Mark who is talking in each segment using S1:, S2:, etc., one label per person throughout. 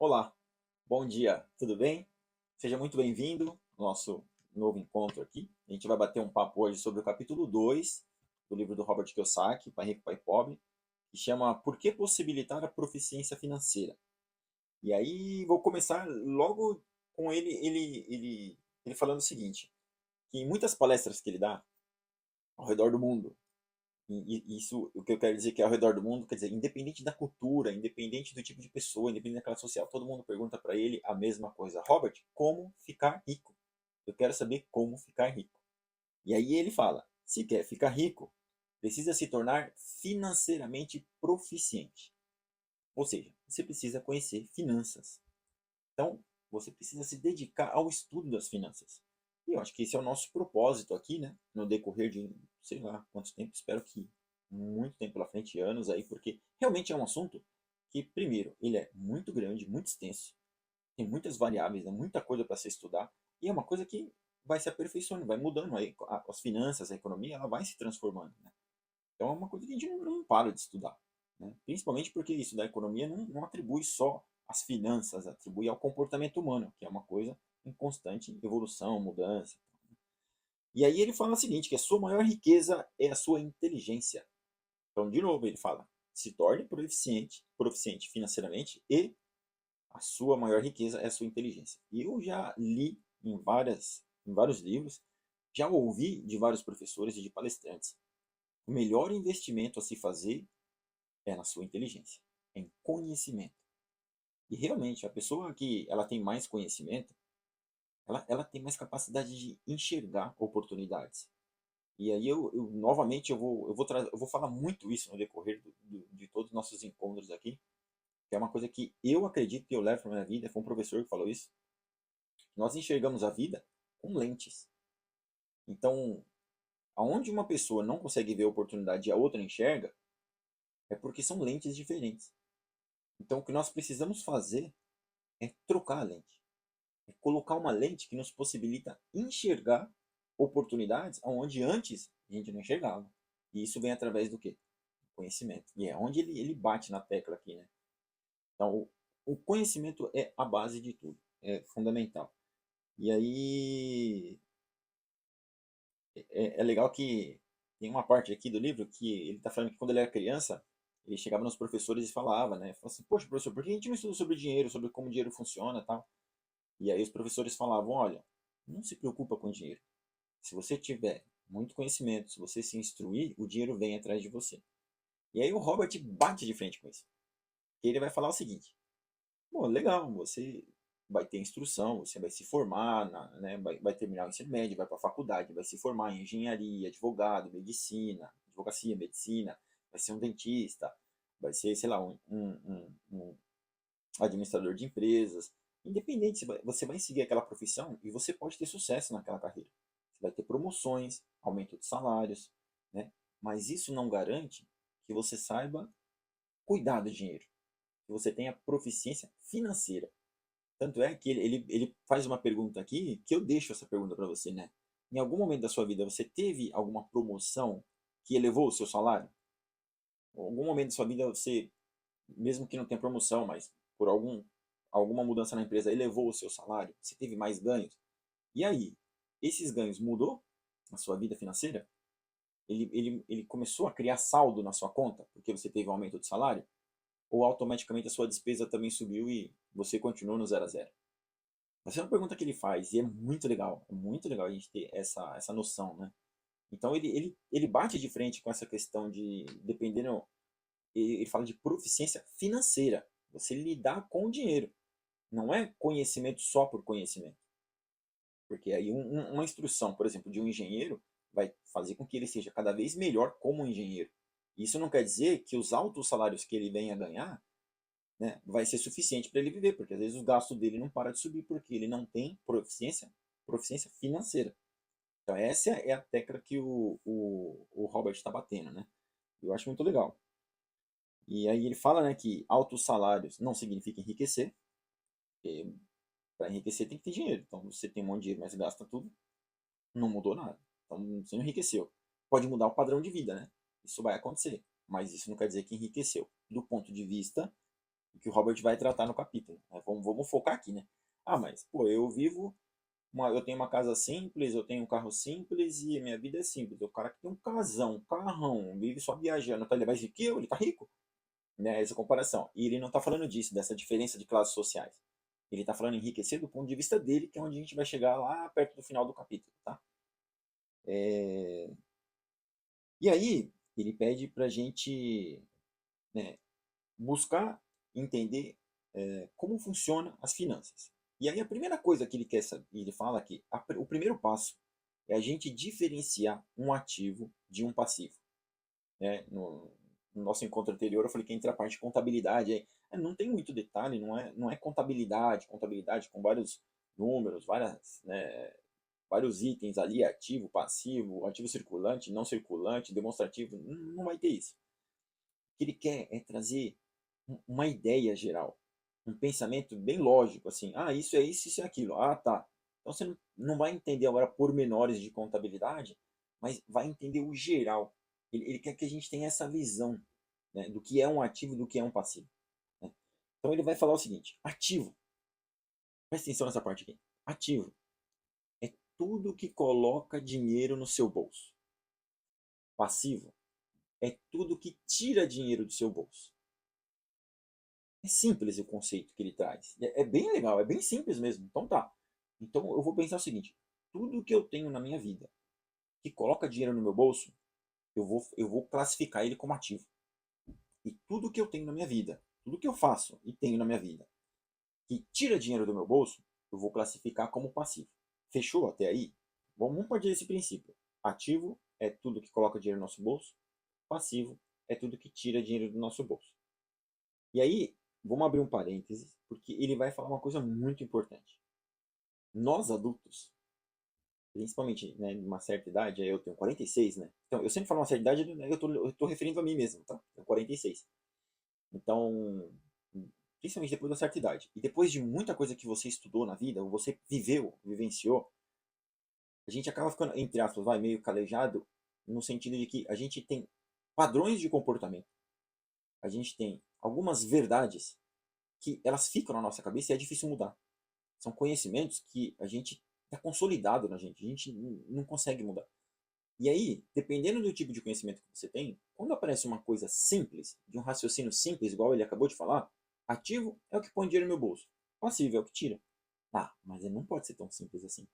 S1: Olá, bom dia, tudo bem? Seja muito bem-vindo ao nosso novo encontro aqui. A gente vai bater um papo hoje sobre o capítulo 2 do livro do Robert Kiyosaki, Pai Rico, Pai Pobre, que chama Por que possibilitar a proficiência financeira? E aí vou começar logo com ele falando o seguinte, que em muitas palestras que ele dá ao redor do mundo, e isso, o que eu quero dizer que é ao redor do mundo, quer dizer, independente da cultura, independente do tipo de pessoa, independente da classe social, todo mundo pergunta para ele a mesma coisa. Robert, como ficar rico? Eu quero saber como ficar rico. E aí ele fala, se quer ficar rico, precisa se tornar financeiramente proficiente. Ou seja, você precisa conhecer finanças. Então, você precisa se dedicar ao estudo das finanças. E eu acho que esse é o nosso propósito aqui, né? No decorrer de, sei lá, quanto tempo, espero que muito tempo pela frente, anos aí, porque realmente é um assunto que, primeiro, ele é muito grande, muito extenso, tem muitas variáveis, né? Muita coisa para se estudar, e é uma coisa que vai se aperfeiçoando, vai mudando aí, as finanças, a economia, ela vai se transformando, né? Então é uma coisa que a gente não para de estudar, né? Principalmente porque isso da economia não atribui só às finanças, atribui ao comportamento humano, que é uma coisa em constante evolução, mudança. E aí ele fala o seguinte, que a sua maior riqueza é a sua inteligência. Então, de novo, ele fala, se torne proficiente financeiramente e a sua maior riqueza é a sua inteligência. E eu já li em vários livros, já ouvi de vários professores e de palestrantes, o melhor investimento a se fazer é na sua inteligência, em conhecimento. E realmente, a pessoa que ela tem mais conhecimento, ela tem mais capacidade de enxergar oportunidades. E aí novamente eu vou falar muito isso no decorrer de todos os nossos encontros aqui, que é uma coisa que eu acredito que eu levo para minha vida, foi um professor que falou isso. Nós enxergamos a vida com lentes. Então, aonde uma pessoa não consegue ver a oportunidade e a outra enxerga, é porque são lentes diferentes. Então, o que nós precisamos fazer é trocar a lente. É colocar uma lente que nos possibilita enxergar oportunidades onde antes a gente não enxergava. E isso vem através do quê? Conhecimento. E é onde ele bate na tecla aqui, né? Então, o conhecimento é a base de tudo. É fundamental. E aí, é legal que tem uma parte aqui do livro que ele está falando que quando ele era criança, ele chegava nos professores e falava, né? Falava assim, poxa, professor, por que a gente não estuda sobre dinheiro, sobre como o dinheiro funciona e tal? E aí os professores falavam, olha, não se preocupa com dinheiro. Se você tiver muito conhecimento, se você se instruir, o dinheiro vem atrás de você. E aí o Robert bate de frente com isso. E ele vai falar o seguinte, bom, legal, você vai ter instrução, você vai se formar, né, vai terminar o ensino médio, vai para a faculdade, vai se formar em engenharia, advogado, medicina, advocacia, medicina, vai ser um dentista, vai ser, sei lá, um administrador de empresas. Independente, você vai seguir aquela profissão e você pode ter sucesso naquela carreira. Você vai ter promoções, aumento de salários, né? Mas isso não garante que você saiba cuidar do dinheiro, que você tenha proficiência financeira. Tanto é que ele faz uma pergunta aqui, que eu deixo essa pergunta para você, né? Em algum momento da sua vida você teve alguma promoção que elevou o seu salário? Em algum momento da sua vida você, mesmo que não tenha promoção, mas por alguma mudança na empresa elevou o seu salário? Você teve mais ganhos? E aí, esses ganhos mudou na sua vida financeira? Ele começou a criar saldo na sua conta porque você teve um aumento de salário? Ou automaticamente a sua despesa também subiu e você continuou no zero a zero? Essa é uma pergunta que ele faz e é muito legal a gente ter essa noção, né? Então ele bate de frente com essa questão de, dependendo, ele fala de proficiência financeira, você lidar com o dinheiro, não é conhecimento só por conhecimento, porque aí uma instrução, por exemplo, de um engenheiro vai fazer com que ele seja cada vez melhor como engenheiro. Isso não quer dizer que os altos salários que ele venha a ganhar, né, vai ser suficiente para ele viver, porque às vezes o gasto dele não para de subir porque ele não tem proficiência financeira. Então essa é a tecla que o Robert está batendo, né? Eu acho muito legal. E aí ele fala, né, que altos salários não significa enriquecer, porque para enriquecer tem que ter dinheiro. Então você tem um monte de dinheiro, mas gasta tudo, não mudou nada. Então você não enriqueceu. Pode mudar o padrão de vida, né? Isso vai acontecer, mas isso não quer dizer que enriqueceu. Do ponto de vista que o Robert vai tratar no capítulo, né? Vamos focar aqui, né? Ah, mas, pô, eu tenho uma casa simples, eu tenho um carro simples e a minha vida é simples. O cara que tem um casão, um carrão, vive só viajando, tá, ele é mais rico que eu, ele tá rico, né? Essa comparação. E ele não tá falando disso, dessa diferença de classes sociais. Ele tá falando enriquecer do ponto de vista dele, que é onde a gente vai chegar lá perto do final do capítulo, tá? E aí, ele pede pra gente, né, buscar entender como funcionam as finanças. E aí a primeira coisa que ele quer saber, ele fala que o primeiro passo é a gente diferenciar um ativo de um passivo. Né? No nosso encontro anterior eu falei que entra a parte de contabilidade. Aí, não tem muito detalhe, não é contabilidade com vários números, né, vários itens ali, ativo, passivo, ativo circulante, não circulante, demonstrativo, não vai ter isso. O que ele quer é trazer uma ideia geral, um pensamento bem lógico, assim, isso é isso é aquilo, tá. Então você não vai entender agora pormenores de contabilidade, mas vai entender o geral. Ele quer que a gente tenha essa visão, né, do que é um ativo e do que é um passivo. Né? Então ele vai falar o seguinte: ativo, presta atenção nessa parte aqui. Ativo é tudo que coloca dinheiro no seu bolso. Passivo é tudo que tira dinheiro do seu bolso. É simples o conceito que ele traz. É bem legal, é bem simples mesmo. Então tá. Então eu vou pensar o seguinte: tudo que eu tenho na minha vida que coloca dinheiro no meu bolso, eu vou classificar ele como ativo. E tudo que eu tenho na minha vida, tudo que eu faço e tenho na minha vida que tira dinheiro do meu bolso, eu vou classificar como passivo. Fechou até aí? Vamos partir desse princípio. Ativo é tudo que coloca dinheiro no nosso bolso. Passivo é tudo que tira dinheiro do nosso bolso. E aí, vamos abrir um parênteses, porque ele vai falar uma coisa muito importante. Nós adultos, principalmente, né, numa certa idade, eu tenho 46, né? Então, eu sempre falo uma certa idade, né, eu tô referindo a mim mesmo, tá? Eu tenho 46. Então, principalmente depois da certa idade. E depois de muita coisa que você estudou na vida, ou você vivenciou, a gente acaba ficando, entre aspas, meio calejado, no sentido de que a gente tem padrões de comportamento, a gente tem algumas verdades que elas ficam na nossa cabeça e é difícil mudar. São conhecimentos que a gente está consolidado na gente, a gente não consegue mudar. E aí, dependendo do tipo de conhecimento que você tem, quando aparece uma coisa simples, de um raciocínio simples, igual ele acabou de falar, ativo é o que põe dinheiro no meu bolso, passivo é o que tira. Mas ele não pode ser tão simples assim.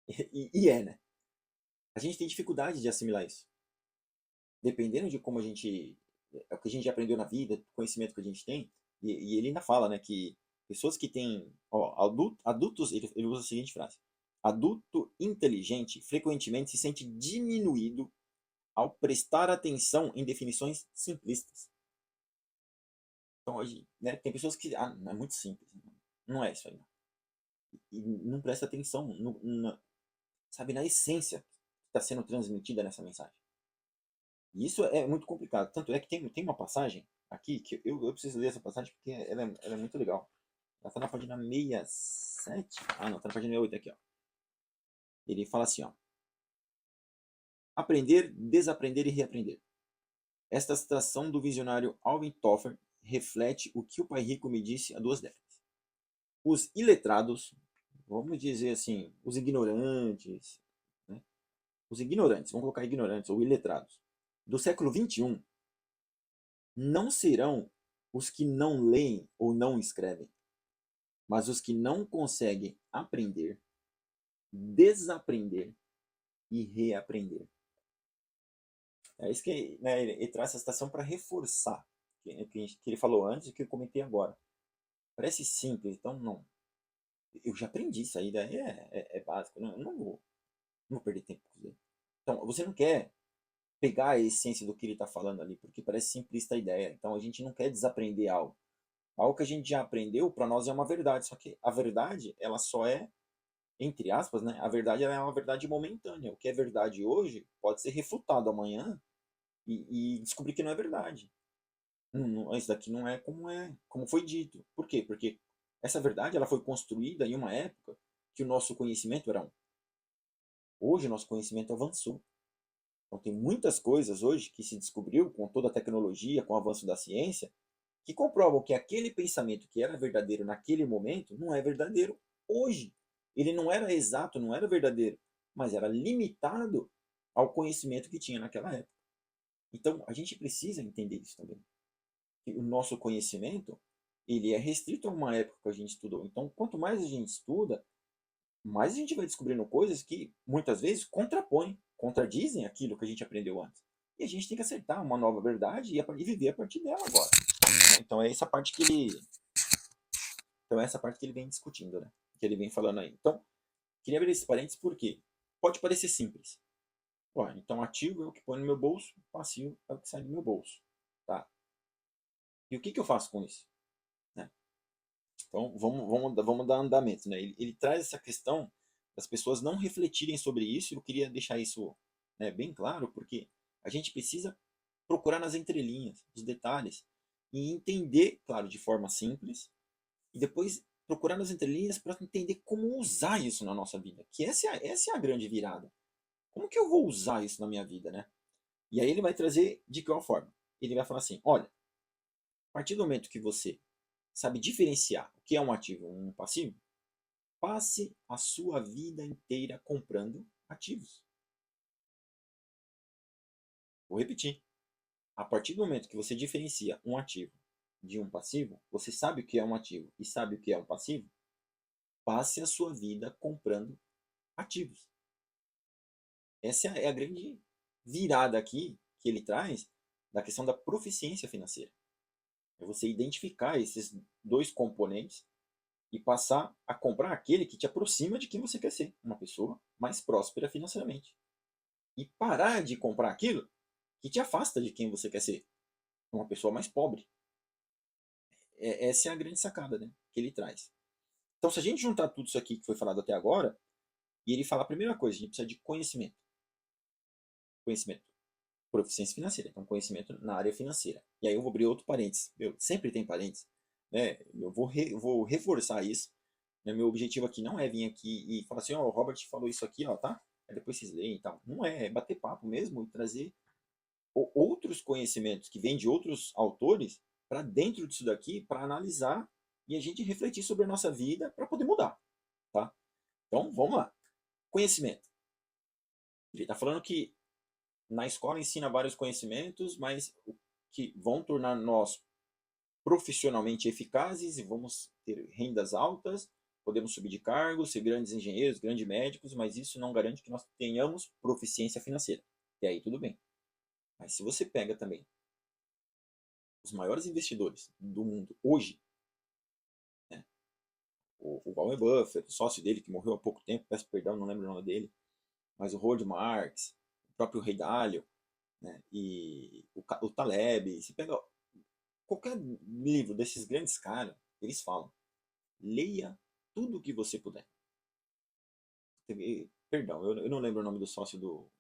S1: E né? A gente tem dificuldade de assimilar isso. Dependendo de como o que a gente aprendeu na vida, o conhecimento que a gente tem, e ele ainda fala, né, que pessoas que têm, adultos, ele usa a seguinte frase: adulto inteligente frequentemente se sente diminuído ao prestar atenção em definições simplistas. Então, hoje, né, tem pessoas que, é muito simples, não é isso aí, não. E não presta atenção, sabe, na essência que está sendo transmitida nessa mensagem. E isso é muito complicado. Tanto é que tem uma passagem aqui que eu preciso ler essa passagem porque ela é muito legal. Ela está na página 67. Não, está na página 68 aqui, ó. Ele fala assim, ó: aprender, desaprender e reaprender. Esta citação do visionário Alvin Toffler reflete o que o pai rico me disse há 2 décadas. Os iletrados, vamos dizer assim, os ignorantes, né? Os ignorantes, vamos colocar ignorantes ou iletrados, do século XXI, não serão os que não leem ou não escrevem, mas os que não conseguem aprender, desaprender e reaprender. É isso que, né, ele traz essa citação para reforçar que ele falou antes e que eu comentei agora. Parece simples, então não. Eu já aprendi isso aí, daí é básico, não vou perder tempo com isso. Então, você não quer pegar a essência do que ele está falando ali, porque parece simplista a ideia. Então, a gente não quer desaprender algo. Algo que a gente já aprendeu, para nós é uma verdade, só que a verdade, ela só é, entre aspas, né? A verdade ela é uma verdade momentânea. O que é verdade hoje pode ser refutado amanhã e descobrir que não é verdade. Isso daqui não como foi dito. Por quê? Porque essa verdade ela foi construída em uma época que o nosso conhecimento era um. Hoje o nosso conhecimento avançou. Então tem muitas coisas hoje que se descobriu com toda a tecnologia, com o avanço da ciência, que comprovam que aquele pensamento que era verdadeiro naquele momento não é verdadeiro hoje. Ele não era exato, não era verdadeiro, mas era limitado ao conhecimento que tinha naquela época. Então, a gente precisa entender isso também. Que o nosso conhecimento, ele é restrito a uma época que a gente estudou. Então, quanto mais a gente estuda, mais a gente vai descobrindo coisas que muitas vezes contrapõem, contradizem aquilo que a gente aprendeu antes. E a gente tem que acertar uma nova verdade e viver a partir dela agora. Então é essa parte que ele, então é essa parte que ele vem discutindo, né? Que ele vem falando aí. Então, queria abrir esse parênteses porque pode parecer simples. Ó, então ativo é o que põe no meu bolso, passivo é o que sai do meu bolso, tá? E o que eu faço com isso? Né? Então vamos dar andamento, né? Ele traz essa questão das pessoas não refletirem sobre isso. Eu queria deixar isso, né, bem claro, porque a gente precisa procurar nas entrelinhas, os detalhes, e entender, claro, de forma simples, e depois procurar nas entrelinhas para entender como usar isso na nossa vida. Que essa é a grande virada. Como que eu vou usar isso na minha vida, né? E aí ele vai trazer de qual forma? Ele vai falar assim, olha, a partir do momento que você sabe diferenciar o que é um ativo e um passivo, passe a sua vida inteira comprando ativos. Vou repetir. A partir do momento que você diferencia um ativo de um passivo, você sabe o que é um ativo e sabe o que é um passivo, passe a sua vida comprando ativos. Essa é a grande virada aqui que ele traz da questão da proficiência financeira. É você identificar esses dois componentes e passar a comprar aquele que te aproxima de quem você quer ser, uma pessoa mais próspera financeiramente. E parar de comprar aquilo que te afasta de quem você quer ser, uma pessoa mais pobre. Essa é a grande sacada, né, que ele traz. Então, se a gente juntar tudo isso aqui que foi falado até agora, e ele fala a primeira coisa, a gente precisa de conhecimento. Conhecimento. Proficiência financeira, então conhecimento na área financeira. E aí eu vou abrir outro parênteses. Sempre tem parênteses. Né? Eu vou reforçar isso. Né? Meu objetivo aqui não é vir aqui e falar assim, ó, o Robert falou isso aqui, ó, tá? Aí depois vocês leem e tal. Não é bater papo mesmo e trazer outros conhecimentos que vêm de outros autores para dentro disso daqui, para analisar e a gente refletir sobre a nossa vida para poder mudar, tá? Então, vamos lá. Conhecimento. Ele está falando que na escola ensina vários conhecimentos, mas que vão tornar nós profissionalmente eficazes e vamos ter rendas altas, podemos subir de cargo, ser grandes engenheiros, grandes médicos, mas isso não garante que nós tenhamos proficiência financeira. E aí tudo bem. Mas se você pega também os maiores investidores do mundo hoje, né, o Warren Buffett, o sócio dele que morreu há pouco tempo, peço perdão, não lembro o nome dele, mas o Howard Marks, o próprio Ray Dalio, né, e o Taleb, você pega qualquer livro desses grandes caras, eles falam, leia tudo o que você puder. Perdão, eu não lembro o nome do sócio do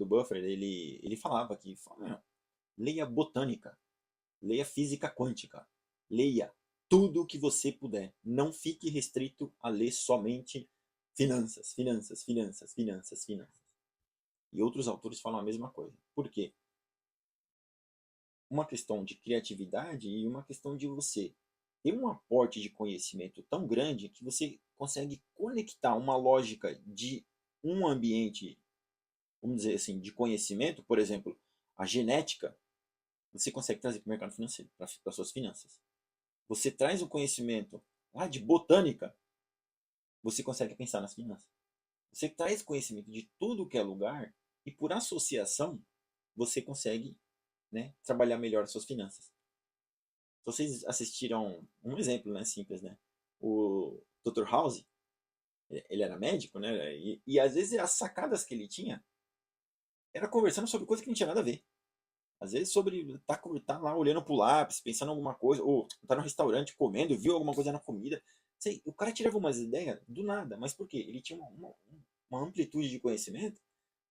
S1: Buffett, ele falava que, leia botânica, leia física quântica, leia tudo o que você puder. Não fique restrito a ler somente finanças, finanças, finanças, finanças, finanças. E outros autores falam a mesma coisa. Por quê? Uma questão de criatividade e uma questão de você ter um aporte de conhecimento tão grande que você consegue conectar uma lógica de um ambiente, vamos dizer assim, de conhecimento, por exemplo, a genética, você consegue trazer para o mercado financeiro, para as suas finanças. Você traz o conhecimento lá de botânica, você consegue pensar nas finanças. Você traz conhecimento de tudo que é lugar e por associação você consegue, né, trabalhar melhor as suas finanças. Se vocês assistiram um exemplo, né, simples, né? O Dr. House, ele era médico, né? E às vezes as sacadas que ele tinha era conversando sobre coisa que não tinha nada a ver. Às vezes sobre tá lá olhando pro lápis, pensando em alguma coisa, ou tá no restaurante comendo, viu alguma coisa na comida. Sei, o cara tirava umas ideias do nada, mas por quê? Ele tinha uma amplitude de conhecimento,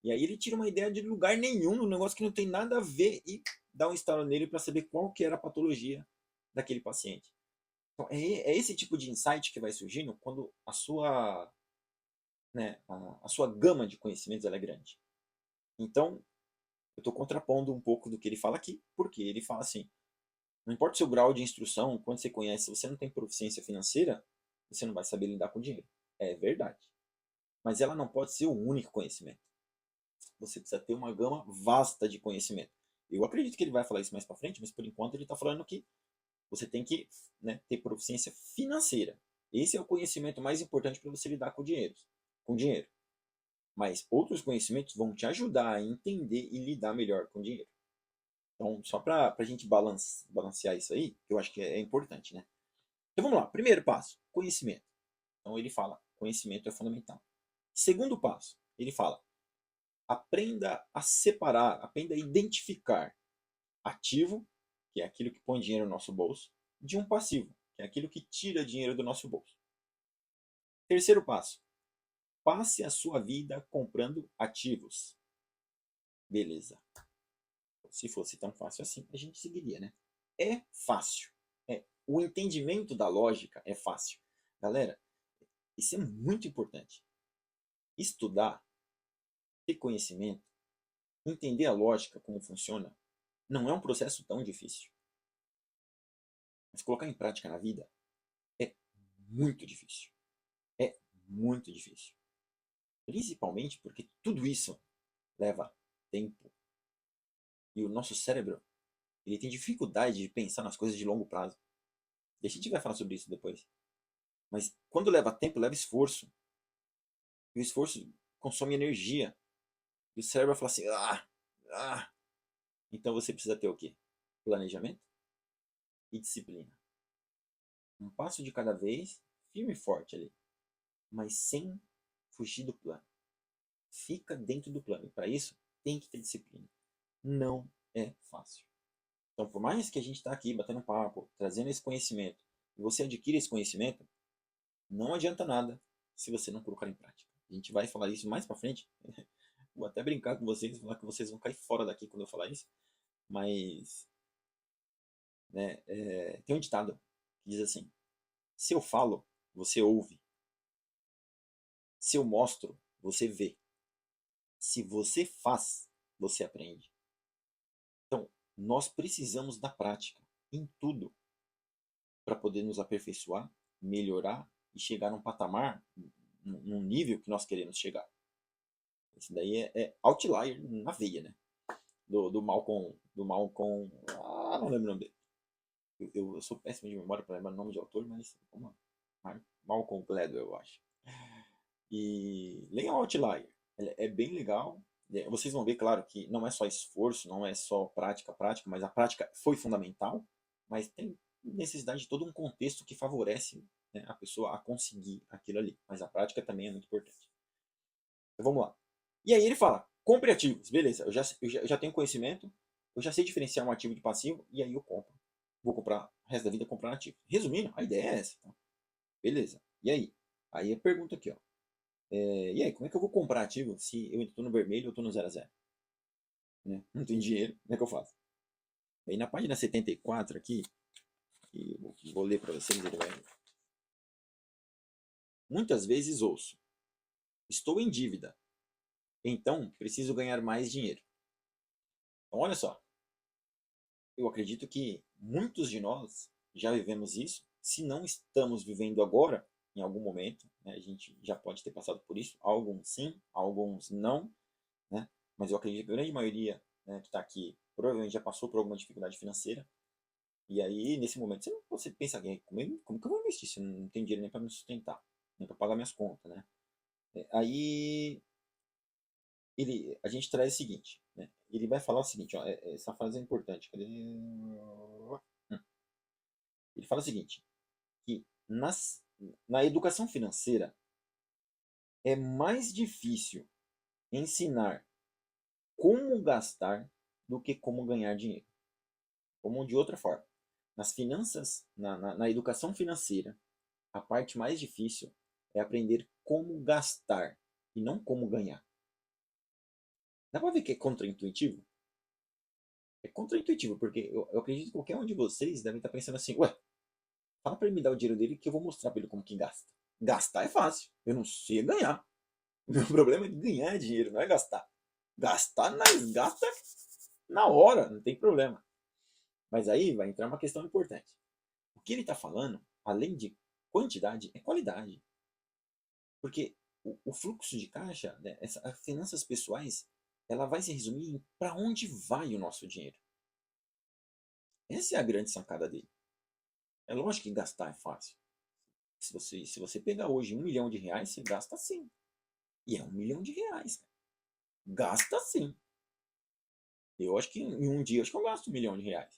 S1: e aí ele tira uma ideia de lugar nenhum, um negócio que não tem nada a ver, e dá um estalo nele para saber qual que era a patologia daquele paciente. Então, é esse tipo de insight que vai surgindo quando a sua, né, a sua gama de conhecimentos ela é grande. Então, eu estou contrapondo um pouco do que ele fala aqui, porque ele fala assim, Não importa o seu grau de instrução, quando você conhece, se você não tem proficiência financeira, você não vai saber lidar com dinheiro. É verdade. Mas ela não pode ser o único conhecimento. Você precisa ter uma gama vasta de conhecimento. Eu acredito que ele vai falar isso mais para frente, mas por enquanto ele está falando que você tem que, né, ter proficiência financeira. Esse é o conhecimento mais importante para você lidar com dinheiro. Mas outros conhecimentos vão te ajudar a entender e lidar melhor com dinheiro. Então, só para a gente balancear isso aí, que eu acho que é importante, né? Então vamos lá. Primeiro passo, conhecimento. Então ele fala, conhecimento é fundamental. Segundo passo, ele fala, aprenda a separar, aprenda a identificar ativo, que é aquilo que põe dinheiro no nosso bolso, de um passivo, que é aquilo que tira dinheiro do nosso bolso. Terceiro passo, passe a sua vida comprando ativos. Beleza. Se fosse tão fácil assim, a gente seguiria, né? É fácil. O entendimento da lógica é fácil. Galera, isso é muito importante. Estudar, ter conhecimento, entender a lógica, como funciona, não é um processo tão difícil. Mas colocar em prática na vida é muito difícil. É muito difícil. Principalmente porque tudo isso leva tempo. E o nosso cérebro, ele tem dificuldade de pensar nas coisas de longo prazo. E a gente vai falar sobre isso depois. Mas quando leva tempo, leva esforço. E o esforço consome energia. E o cérebro fala assim, ah. Então você precisa ter o quê? Planejamento e disciplina. Um passo de cada vez, firme e forte ali. Mas sem fugir do plano. Fica dentro do plano. E para isso, tem que ter disciplina. Não é fácil. Então, por mais que a gente está aqui batendo papo, trazendo esse conhecimento, e você adquire esse conhecimento, não adianta nada se você não colocar em prática. A gente vai falar isso mais para frente. Vou até brincar com vocês, falar que vocês vão cair fora daqui quando eu falar isso. Mas, né, tem um ditado que diz assim: se eu falo, você ouve. Se eu mostro, você vê. Se você faz, você aprende. Então, nós precisamos da prática em tudo para poder nos aperfeiçoar, melhorar e chegar num patamar, num nível que nós queremos chegar. Isso daí é outlier na veia, né? Do Malcolm. Não lembro o nome dele. Eu sou péssimo de memória para lembrar o nome de autor, mas vamos lá. Malcolm Gladwell, eu acho. E leiam Outlier. É bem legal. Vocês vão ver, claro, que não é só esforço, não é só prática, mas a prática foi fundamental, mas tem necessidade de todo um contexto que favorece, né, a pessoa a conseguir aquilo ali. Mas a prática também é muito importante. Então vamos lá. E aí ele fala, compre ativos. Beleza, eu já tenho conhecimento, eu já sei diferenciar um ativo de passivo, e aí eu compro. Vou comprar o resto da vida comprando ativo. Resumindo, a ideia é essa. Tá? Beleza. E aí? Aí a pergunta aqui, ó. E aí, como é que eu vou comprar ativo se eu estou no vermelho ou estou no 0 a 0? Né? Não tenho dinheiro, como é que eu faço? Aí na página 74 aqui, que eu vou ler para vocês, ele vai... Muitas vezes ouço, estou em dívida, então preciso ganhar mais dinheiro. Então olha só, eu acredito que muitos de nós já vivemos isso, se não estamos vivendo agora, em algum momento, né, a gente já pode ter passado por isso, alguns sim, alguns não, né? Mas eu acredito que a grande maioria, né, que está aqui provavelmente já passou por alguma dificuldade financeira. E aí, nesse momento, você pensa, como que eu vou investir se eu não tenho dinheiro nem para me sustentar, nem para pagar minhas contas, né? Aí, a gente traz o seguinte, né? Ele vai falar o seguinte, ó, essa frase é importante. Cadê? Ele fala o seguinte, que na educação financeira é mais difícil ensinar como gastar do que como ganhar dinheiro. Como de outra forma. Nas finanças, na educação financeira, a parte mais difícil é aprender como gastar e não como ganhar. Dá pra ver que é contraintuitivo? É contraintuitivo, porque eu acredito que qualquer um de vocês deve estar pensando assim, ué, fala pra ele me dar o dinheiro dele que eu vou mostrar pra ele como que gasta. Gastar é fácil, eu não sei ganhar. O meu problema é ganhar dinheiro, não é gastar. Gastar, nós gasta na hora, não tem problema. Mas aí vai entrar uma questão importante. O que ele está falando, além de quantidade, é qualidade. Porque o fluxo de caixa, né, as finanças pessoais, ela vai se resumir em para onde vai o nosso dinheiro. Essa é a grande sacada dele. É lógico que gastar é fácil. Se você pegar hoje R$ 1 milhão, você gasta sim. E é R$ 1 milhão. Cara. Gasta sim. Eu acho que em um dia, acho que eu gasto R$ 1 milhão.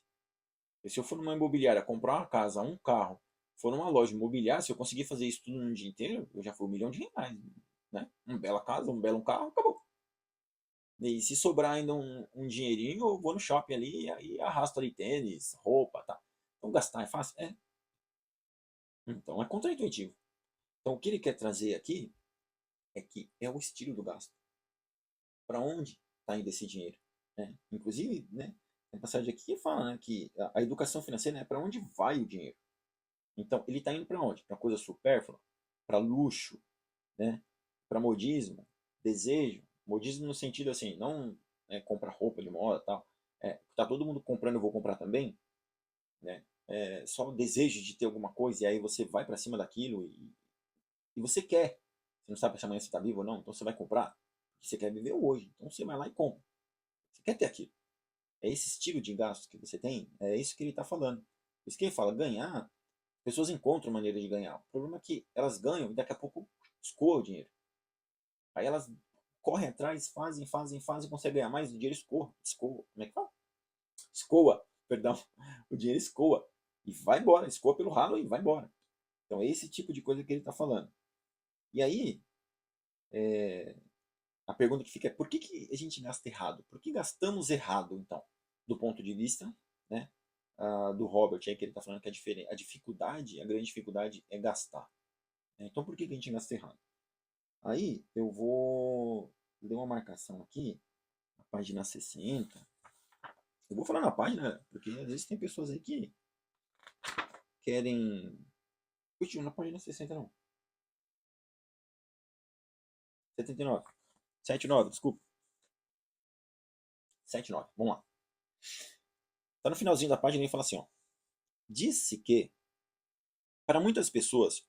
S1: E se eu for numa imobiliária comprar uma casa, um carro, for numa loja imobiliária, se eu conseguir fazer isso tudo num dia inteiro, eu já fui R$ 1 milhão. Né? Uma bela casa, um belo carro, acabou. E se sobrar ainda um dinheirinho, eu vou no shopping ali e aí arrasto ali tênis, roupa, tá. Então gastar é fácil? É. Então é contraintuitivo. Então o que ele quer trazer aqui é que é o estilo do gasto. Para onde está indo esse dinheiro? Né? Inclusive, né, tem passagem aqui que fala, né, que a educação financeira é para onde vai o dinheiro. Então ele está indo para onde? Para coisa supérflua? Para luxo? Né? Para modismo? Desejo? Modismo no sentido assim, não comprar roupa de moda e tal. Tá todo mundo comprando, eu vou comprar também, né? Só o desejo de ter alguma coisa e aí você vai para cima daquilo e você quer. Você não sabe se amanhã você está vivo ou não, então você vai comprar. Você quer viver hoje, então você vai lá e compra. Você quer ter aquilo. É esse estilo de gasto que você tem, é isso que ele está falando. Por isso que ele fala, ganhar, pessoas encontram maneira de ganhar. O problema é que elas ganham e daqui a pouco escoa o dinheiro. Aí elas correm atrás, fazem, conseguem ganhar mais, o dinheiro escoa, como é que fala? Escoa, perdão, o dinheiro escoa e vai embora, escoa pelo ralo e vai embora. Então é esse tipo de coisa que ele está falando. E aí, a pergunta que fica é por que a gente gasta errado? Por que gastamos errado, então? Do ponto de vista, né, do Robert, aí, que ele está falando que a dificuldade, a grande dificuldade é gastar. Então por que a gente gasta errado? Aí eu vou ler uma marcação aqui, na página 60. Eu vou falar na página, porque às vezes tem pessoas aí que querem. Puxa, na página 60 não. 79. 79, desculpa. 79, vamos lá. Tá no finalzinho da página e fala assim, ó. Disse que, para muitas pessoas,